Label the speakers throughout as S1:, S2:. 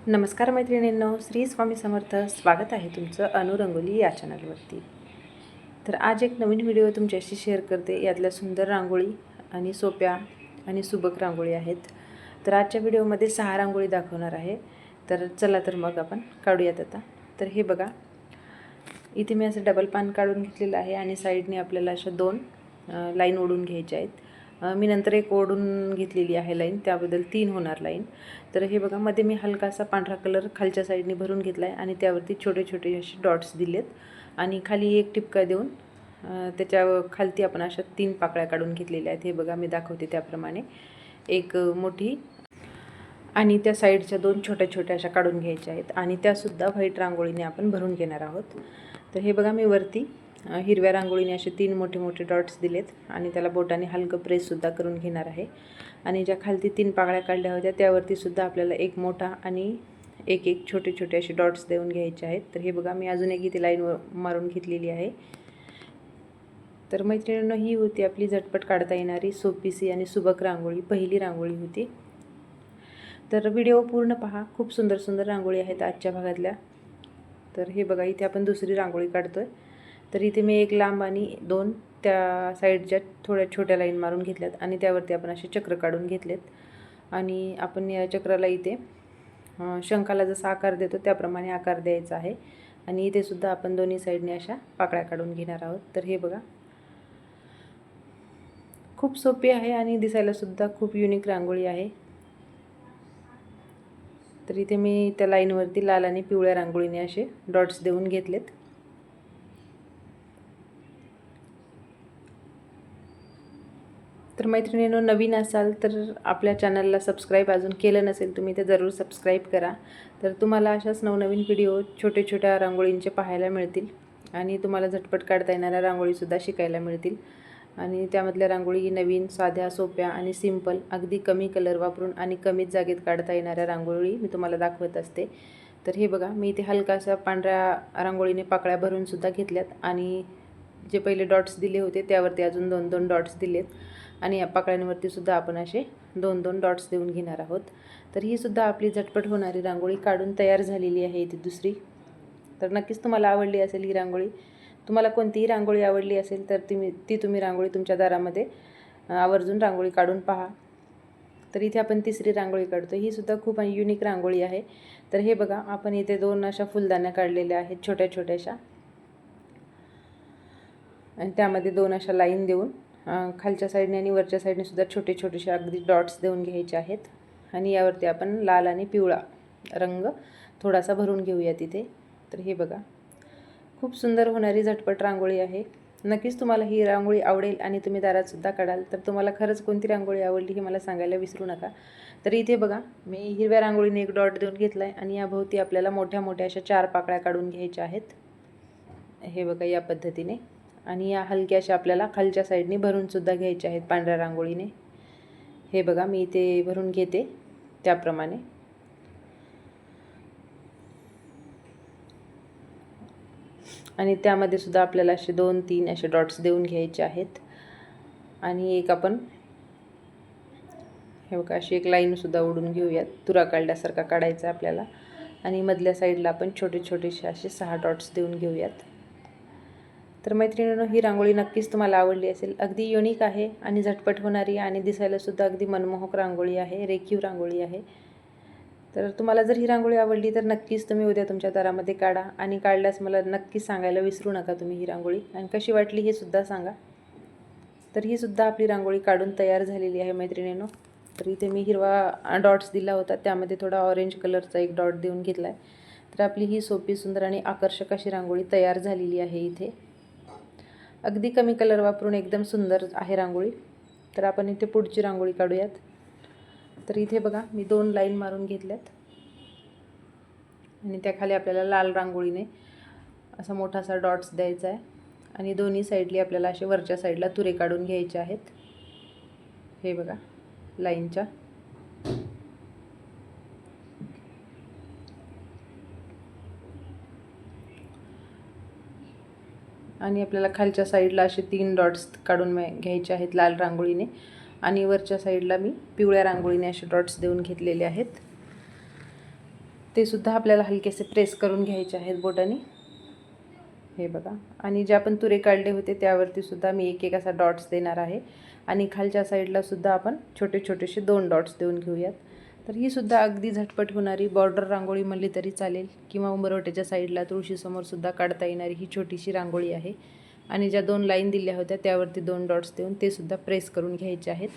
S1: नमस्कार मैत्रिणींनो, श्री स्वामी समर्थ. स्वागत आहे तुमचं अनुरंगोली या चॅनलवरती. तर आज एक नवीन व्हिडिओ तुमच्याशी शेअर करते. यातल्या सुंदर रांगोळी आणि सोप्या आणि सुबक रांगोळी आहेत. तर आजच्या व्हिडिओमध्ये 6 रांगोळी दाखवणार आहे. तर चला तर मग आपण काढूयात आता. तर हे बघा, इथे मी असं डबल पान काढून घेतलेलं आहे आणि साईडने आपल्याला अशा 2 लाईन ओढून घ्यायच्या आहेत. मी नंतर एक ओढून घेतलेली आहे लाईन, त्याबद्दल 3 होणार लाईन. तर हे बघा, मध्ये मी हलकासा पांढरा कलर खालच्या साईडने भरून घेतला आहे आणि त्यावरती छोटे छोटे असे डॉट्स दिलेत आणि खाली एक टिपका देऊन त्याच्या खालती आपण अशा 3 पाकळ्या काढून घेतलेल्या आहेत. हे बघा, मी दाखवते त्याप्रमाणे एक मोठी आणि त्या साईडच्या 2 छोट्या छोट्या अशा काढून घ्यायच्या आहेत आणि त्यासुद्धा व्हाईट रांगोळीने आपण भरून घेणार आहोत. तर हे बघा, मी वरती हिरव्या रांगोळीने असे 3 मोठे मोठे डॉट्स दिलेत आणि त्याला बोटाने हलकं प्रेससुद्धा करून घेणार आहे. आणि ज्या खालती 3 पाकळ्या काढल्या होत्या त्यावरती सुद्धा आपल्याला एक मोठा आणि एक एक छोटे छोटे असे डॉट्स देऊन घ्यायचे आहेत. तर हे बघा, मी अजून एक इथे लाईन मारून घेतलेली आहे. तर मैत्रिणींनो, ही होती आपली झटपट काढता येणारी सोपीसी आणि सुबक रांगोळी, पहिली रांगोळी होती. तर व्हिडिओ पूर्ण पहा, खूप सुंदर सुंदर रांगोळी आहेत आजच्या भागातल्या. तर हे बघा, इथे आपण दुसरी रांगोळी काढतोय. तर इथे मी एक लांब आणि 2 त्या साईडच्या थोड्या छोट्या लाईन मारून घेतल्यात आणि त्यावरती आपण असे चक्र काढून घेतलेत आणि आपण या चक्राला इथे शंखाला जसा आकार देतो त्याप्रमाणे आकार द्यायचा आहे. आणि इथे सुद्धा आपण दोन्ही साईडने अशा पाकळ्या काढून घेणार आहोत. तर हे बघा, खूप सोपी आहे आणि दिसायला सुद्धा खूप युनिक रांगोळी आहे. तर इथे मी त्या लाईनवरती लाल आणि पिवळ्या रांगोळीने असे डॉट्स देऊन घेतलेत. तर मैत्रिणींनो, नवीन असाल तर आपल्या चॅनलला सबस्क्राईब अजून केलं नसेल तुम्ही तर जरूर सबस्क्राईब करा. तर तुम्हाला अशाच नवनवीन व्हिडिओ छोटे छोट्या रांगोळींचे पाहायला मिळतील आणि तुम्हाला झटपट काढता येणाऱ्या रांगोळीसुद्धा शिकायला मिळतील. आणि त्यामधल्या रांगोळी नवीन, साध्या, सोप्या आणि सिंपल, अगदी कमी कलर वापरून आणि कमीच जागेत काढता येणाऱ्या रांगोळी मी तुम्हाला दाखवत असते. तर हे बघा, मी इथे हलकासा पांढऱ्या रांगोळीने पाकळ्या भरूनसुद्धा घेतल्यात आणि जे पहिले डॉट्स दिले होते त्यावरती अजून 2-2 डॉट्स दिलेत आणि या पाकळ्यांवरती सुद्धा आपण असे 2-2 डॉट्स देऊन घेणार आहोत. तर ही सुद्धा आपली झटपट होणारी रांगोळी काढून तयार झालेली आहे इथे दुसरी. तर नक्कीच तुम्हाला आवडली असेल ही रांगोळी. तुम्हाला कोणतीही रांगोळी आवडली असेल तर तुम्ही रांगोळी तुमच्या दारामध्ये आवर्जून रांगोळी काढून पहा. तर इथे आपण तिसरी रांगोळी काढतो. ही सुद्धा खूप युनिक रांगोळी आहे. तर हे बघा, आपण इथे 2 अशा फुलदाण्या काढलेल्या आहेत छोट्या छोट्याशा आणि त्यामध्ये 2 अशा लाईन देऊन खालच्या साईडने आणि वरच्या साईडने सुद्धा छोटे छोटेसे अगदी डॉट्स देऊन घ्यायचे आहेत. आणि यावरती आपण लाल आणि पिवळा रंग थोडासा भरून घेऊया तिथे. तर हे बघा, खूप सुंदर होणारी झटपट रांगोळी आहे. नक्कीच तुम्हाला ही रांगोळी आवडेल आणि तुम्ही दारातसुद्धा काढाल. तर तुम्हाला खरंच कोणती रांगोळी आवडली हे मला सांगायला विसरू नका. तर इथे बघा, मी हिरव्या रांगोळीने एक डॉट देऊन घेतला आहे आणि याभोवती आपल्याला मोठ्या मोठ्या अशा 4 पाकळ्या काढून घ्यायच्या आहेत. हे बघा, या पद्धतीने. आणि या हलक्याशा आपल्याला खालच्या साईडने भरूनसुद्धा घ्यायच्या आहेत पांढऱ्या रांगोळीने. हे बघा, मी इथे भरून घेते त्याप्रमाणे. आणि त्यामध्ये सुद्धा आपल्याला असे 2-3 असे डॉट्स देऊन घ्यायचे आहेत. आणि एक आपण हे बघा, अशी एक लाईनसुद्धा ओढून घेऊयात. तुरा काढल्यासारखा काढायचा आपल्याला आणि मधल्या साईडला आपण छोटे छोटेसे असे 6 डॉट्स देऊन घेऊयात. तर मैत्रिणींनो, ही रांगोळी नक्कीच तुम्हाला आवडली असेल. अगदी युनिक आहे आणि झटपट होणारी आणि दिसायलासुद्धा अगदी मनमोहक रांगोळी आहे, रेखीव रांगोळी आहे. तर तुम्हाला जर ही रांगोळी आवडली तर नक्कीच तुम्ही उद्या तुमच्या दारामध्ये काढा आणि काढल्यास मला नक्कीच सांगायला विसरू नका तुम्ही ही रांगोळी आणि कशी वाटली हे सुद्धा सांगा. तर ही सुद्धा आपली रांगोळी काढून तयार झालेली आहे मैत्रिणींनो. तर इथे मी हिरवा डॉट्स दिला होता, त्यामध्ये थोडा ऑरेंज कलरचा एक डॉट देऊन घेतला आहे. तर आपली ही सोपी, सुंदर आणि आकर्षक अशी रांगोळी तयार झालेली आहे इथे. अगदी कमी कलर वापरून एकदम सुंदर आहे रांगोळी. तर आपण इथे पुढची रांगोळी काढूयात. तर इथे बघा, मी 2 लाईन मारून घेतल्यात आणि त्याखाली आपल्याला लाल रांगोळीने असा मोठासा डॉट्स द्यायचा आहे आणि दोन्ही साईडली आपल्याला असे वरच्या साईडला तुरे काढून घ्यायचे आहेत. हे बघा, लाईनच्या. आणि आपल्याला खालच्या साईडला असे 3 डॉट्स काढून घ्यायचे आहेत लाल रांगोळीने आणि वरच्या साईडला मी पिवळ्या रांगोळीने असे डॉट्स देऊन घेतलेले आहेत. ते सुद्धा आपल्याला हलकेसे प्रेस करून घ्यायचे आहेत बोटाने, हे बघा. आणि जे आपण तुरे काढले होते त्यावरती सुद्धा मी एक एक असा डॉट्स देणार आहे. आणि खालच्या साईडला सुद्धा आपण छोटे छोटेसे 2 डॉट्स देऊन घेऊयात. तर ही सुद्धा अगदी झटपट होणारी बॉर्डर रांगोळी म्हणली तरी चालेल, किंवा उंबरवट्याच्या साईडला तुळशीसमोर सुद्धा काढता येणारी ही छोटीशी रांगोळी आहे. आणि ज्या 2 लाईन दिल्या होत्या त्यावरती 2 डॉट्स देऊन ते सुद्धा प्रेस करून घ्यायचे आहेत.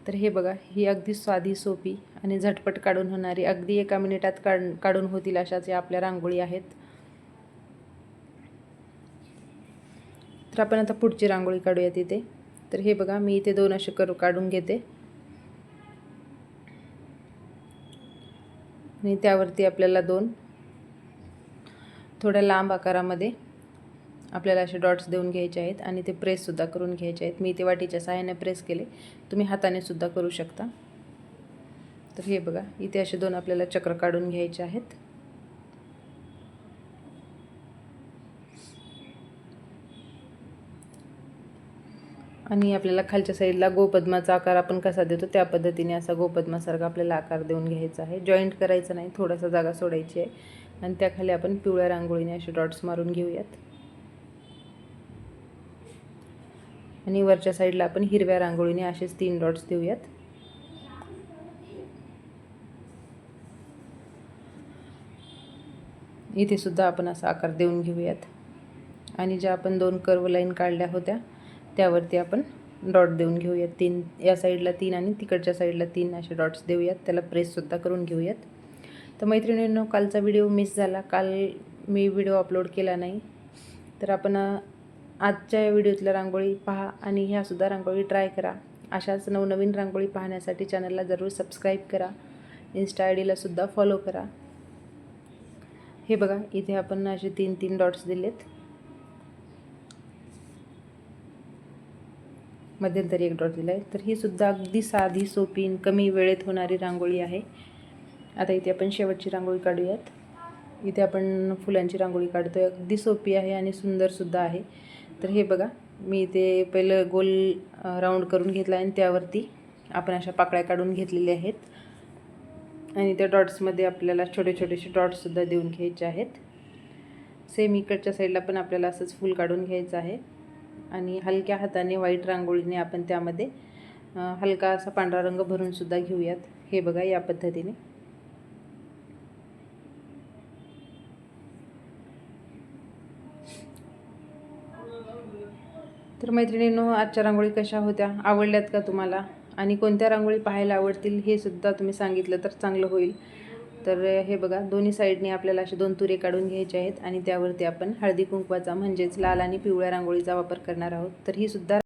S1: तर हे बघा, ही अगदी साधी सोपी आणि झटपट काढून होणारी, अगदी 1 मिनिटात काढून होतील अशाच या आपल्या रांगोळी आहेत. तर आपण आता पुढची रांगोळी काढूया तिथे. तर हे बघा, मी इथे 2 असे काढून घेते आणि त्यावरती आपल्याला 2 थोड्या लांब आकारामध्ये आपल्याला असे डॉट्स देऊन घ्यायचे आहेत आणि ते प्रेससुद्धा करून घ्यायचे आहेत. मी इथे वाटीच्या सहाय्याने प्रेस केले, तुम्ही हाताने सुद्धा करू शकता. तर हे बघा, इथे असे 2 आपल्याला चक्र काढून घ्यायचे आहेत. आणि आपल्याला खालच्या साईडला गोपद्माचा आकार आपण कसा देतो त्या पद्धतीने असा गोपद्मासारखा आपल्याला आकार देऊन घ्यायचा आहे. जॉईंट करायचं नाही, थोडासा जागा सोडायची आहे. आणि त्याखाली आपण पिवळ्या रांगोळीने असे डॉट्स मारून घेऊयात. आणि वरच्या साईडला आपण हिरव्या रांगोळीने असेच 3 डॉट्स देऊयात. इथे सुद्धा आपण असा आकार देऊन घेऊयात. आणि ज्या आपण 2 कर्व लाईन काढल्या होत्या त्यावरती आपण डॉट देऊन घेऊयात. 3 या साईडला 3 आणि तिकडच्या साईडला 3 असे डॉट्स देऊयात. त्याला प्रेससुद्धा करून घेऊयात. तर मैत्रिणींनो, कालचा व्हिडिओ मिस झाला, काल मी व्हिडिओ अपलोड केला नाही. तर आपण आजच्या या व्हिडिओतल्या रांगोळी पहा आणि ह्यासुद्धा रांगोळी ट्राय करा. अशाच नवनवीन रांगोळी पाहण्यासाठी चॅनलला जरूर सबस्क्राईब करा. इन्स्टा आय डीला सुद्धा फॉलो करा. हे बघा, इथे आपण असे 3-3 डॉट्स दिलेत. मध्यंतरी 1 डॉट दिला आहे. तर ही सुद्धा अगदी साधी सोपी कमी वेळेत होणारी रांगोळी आहे. आता इथे आपण शेवटची रांगोळी काढूयात. इथे आपण फुलांची रांगोळी काढतोय. अगदी सोपी आहे आणि सुंदरसुद्धा आहे. तर हे बघा, मी इथे पहिलं गोल राऊंड करून घेतला आणि त्यावरती आपण अशा पाकळ्या काढून घेतलेल्या आहेत. आणि त्या डॉट्समध्ये आपल्याला छोटे छोटेसे डॉट्ससुद्धा देऊन घ्यायचे आहेत. सेम इकडच्या साईडला पण आपल्याला असंच फूल काढून घ्यायचं आहे. आणि हलक्या हाताने व्हाईट रांगोळीने आपण त्यामध्ये हलका असा पांढरा रंग भरून सुद्धा घेऊयात. हे बघा, या पद्धतीने. तर मैत्रिणींनो, आजच्या रांगोळी कशा होत्या, आवडल्यात का तुम्हाला? आणि कोणत्या रांगोळी पाहायला आवडतील हे सुद्धा तुम्ही सांगितलं तर चांगलं होईल. तर हे बघा, दोन्ही साईडने आपल्याला असे 2 तुरे काढून घ्यायचे आहेत आणि त्यावरती आपण हळदी कुंकवाचा म्हणजेच लाल आणि पिवळ्या रांगोळीचा वापर करणार आहोत. तर ही सुद्धा